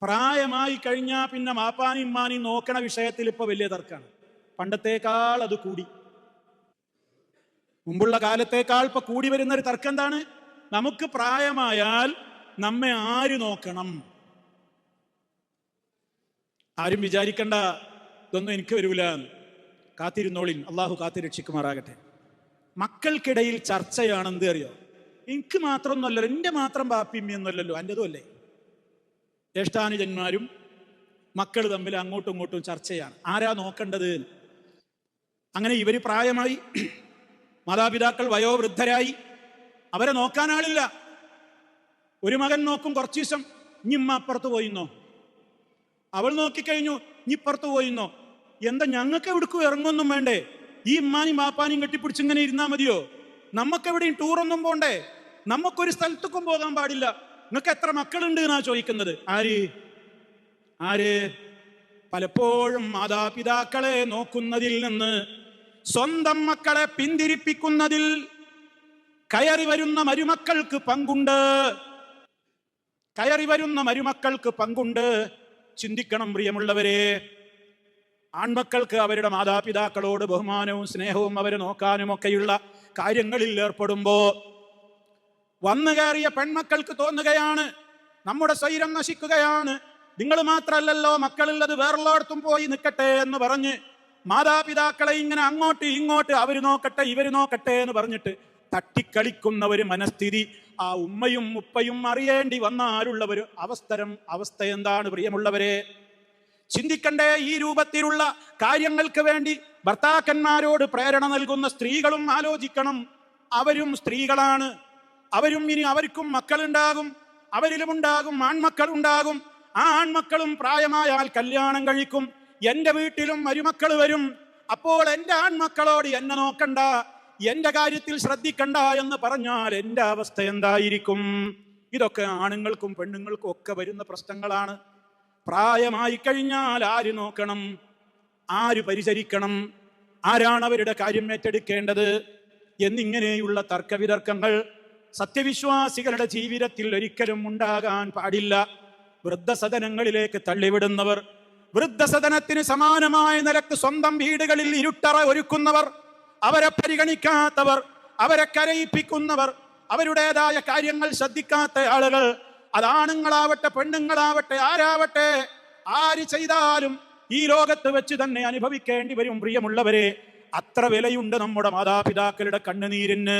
പ്രായമായി കഴിഞ്ഞാൽ പിന്നെ മാപ്പാനും ഇമ്മാനും നോക്കണ വിഷയത്തിൽ ഇപ്പൊ വലിയ തർക്കമാണ്. പണ്ടത്തേക്കാൾ അത് കൂടി. മുമ്പുള്ള കാലത്തേക്കാൾ ഇപ്പൊ കൂടി വരുന്നൊരു തർക്കം എന്താണ്? നമുക്ക് പ്രായമായാൽ നമ്മെ ആര് നോക്കണം? ആരും വിചാരിക്കണ്ട ഇതൊന്നും എനിക്ക് വരൂല, കാത്തിരുന്നോളിൻ, അള്ളാഹു കാത്തിരക്ഷിക്കുമാറാകട്ടെ. മക്കൾക്കിടയിൽ ചർച്ചയാണെന്ത് അറിയോ? എനിക്ക് മാത്രമൊന്നുമല്ലല്ലോ, എൻ്റെ മാത്രം ബാപ്പിമ്മയൊന്നുമല്ലല്ലോ, എൻ്റെതും അല്ലേ. ജ്യേഷ്ഠാനുജന്മാരും മക്കൾ തമ്മിൽ അങ്ങോട്ടും ഇങ്ങോട്ടും ചർച്ചയാണ്, ആരാ നോക്കേണ്ടത്. അങ്ങനെ ഇവര് പ്രായമായി, മാതാപിതാക്കൾ വയോവൃദ്ധരായി, അവരെ നോക്കാൻ ആളില്ല. ഒരു മകൻ നോക്കും കുറച്ചു ദിവസം, ഇനിമ്മ അപ്പുറത്ത് പോയിന്നോ, അവൾ നോക്കിക്കഴിഞ്ഞു, ഇനി ഇപ്പുറത്ത് പോയിന്നോ. എന്താ ഞങ്ങൾക്ക് എവിടേക്കും ഇറങ്ങൊന്നും വേണ്ടേ? ഈ ഇമ്മാനും ബാപ്പാനും കെട്ടിപ്പിടിച്ചിങ്ങനെ ഇരുന്നാ മതിയോ? നമുക്കെവിടെയും ടൂറൊന്നും പോണ്ടേ? നമുക്കൊരു സ്ഥലത്തേക്കും പോകാൻ പാടില്ല. നിങ്ങൾക്ക് എത്ര മക്കളുണ്ട് എന്നാ ചോദിക്കുന്നത്. ആര് പലപ്പോഴും മാതാപിതാക്കളെ നോക്കുന്നതിൽ നിന്ന് സ്വന്തം മക്കളെ പിന്തിരിപ്പിക്കുന്നതിൽ കയറി വരുന്ന മരുമക്കൾക്ക് പങ്കുണ്ട്. ചിന്തിക്കണം പ്രിയമുള്ളവരെ. ആൺമക്കൾക്ക് അവരുടെ മാതാപിതാക്കളോട് ബഹുമാനവും സ്നേഹവും അവരെ നോക്കാനും ഒക്കെയുള്ള കാര്യങ്ങളിൽ ഏർപ്പെടുമ്പോ വന്നു കയറിയ പെൺമക്കൾക്ക് തോന്നുകയാണ് നമ്മുടെ സ്വൈരം നശിക്കുകയാണ്, നിങ്ങൾ മാത്രല്ലല്ലോ മക്കളുള്ളത്, വേറുള്ളടത്തും പോയി നിൽക്കട്ടെ എന്ന് പറഞ്ഞ് മാതാപിതാക്കളെ ഇങ്ങനെ അങ്ങോട്ട് ഇങ്ങോട്ട് അവര് നോക്കട്ടെ ഇവര് നോക്കട്ടെ എന്ന് പറഞ്ഞിട്ട് തട്ടിക്കളിക്കുന്ന ഒരു മനസ്ഥിതി ആ ഉമ്മയും ഉപ്പയും അറിയേണ്ടി വന്നാലുള്ള ഒരു അവസ്ഥ എന്താണ് പ്രിയമുള്ളവരെ? ചിന്തിക്കണ്ടേ? ഈ രൂപത്തിലുള്ള കാര്യങ്ങൾക്ക് വേണ്ടി ഭർത്താക്കന്മാരോട് പ്രേരണ നൽകുന്ന സ്ത്രീകളും ആലോചിക്കണം. അവരും സ്ത്രീകളാണ്, ഇനി അവർക്കും മക്കളുണ്ടാകും, അവരിലുമുണ്ടാകും ആൺമക്കളുണ്ടാകും. ആ ആൺമക്കളും പ്രായമായാൽ കല്യാണം കഴിക്കും. എന്റെ വീട്ടിലും മരുമക്കൾ വരും. അപ്പോൾ എന്റെ ആൺമക്കളോട് എന്നെ നോക്കണ്ട, എന്റെ കാര്യത്തിൽ ശ്രദ്ധിക്കണ്ട എന്ന് പറഞ്ഞാൽ എന്റെ അവസ്ഥ എന്തായിരിക്കും? ഇതൊക്കെ ആണുങ്ങൾക്കും പെണ്ണുങ്ങൾക്കും ഒക്കെ വരുന്ന പ്രശ്നങ്ങളാണ്. പ്രായമായി കഴിഞ്ഞാൽ ആര് നോക്കണം, ആര് പരിചരിക്കണം, ആരാണ് അവരുടെ കാര്യം ഏറ്റെടുക്കേണ്ടത് എന്നിങ്ങനെയുള്ള തർക്കവിതർക്കങ്ങൾ സത്യവിശ്വാസികളുടെ ജീവിതത്തിൽ ഒരിക്കലും ഉണ്ടാകാൻ പാടില്ല. വൃദ്ധസദനങ്ങളിലേക്ക് തള്ളിവിടുന്നവർ, വൃദ്ധസദനത്തിന് സമാനമായ നിലക്ക് സ്വന്തം വീടുകളിൽ ഇരുട്ടറ ഒരുക്കുന്നവർ, അവരെ പരിഗണിക്കാത്തവർ, അവരെ കരയിപ്പിക്കുന്നവർ, അവരുടേതായ കാര്യങ്ങൾ ശ്രദ്ധിക്കാത്ത ആളുകൾ, അതാണുങ്ങളാവട്ടെ പെണ്ണുങ്ങളാവട്ടെ ആരാവട്ടെ, ആര് ചെയ്താലും ഈ ലോകത്ത് വെച്ച് തന്നെ അനുഭവിക്കേണ്ടി വരും പ്രിയമുള്ളവരെ. അത്ര വിലയുണ്ട് നമ്മുടെ മാതാപിതാക്കളുടെ കണ്ണുനീരിന്.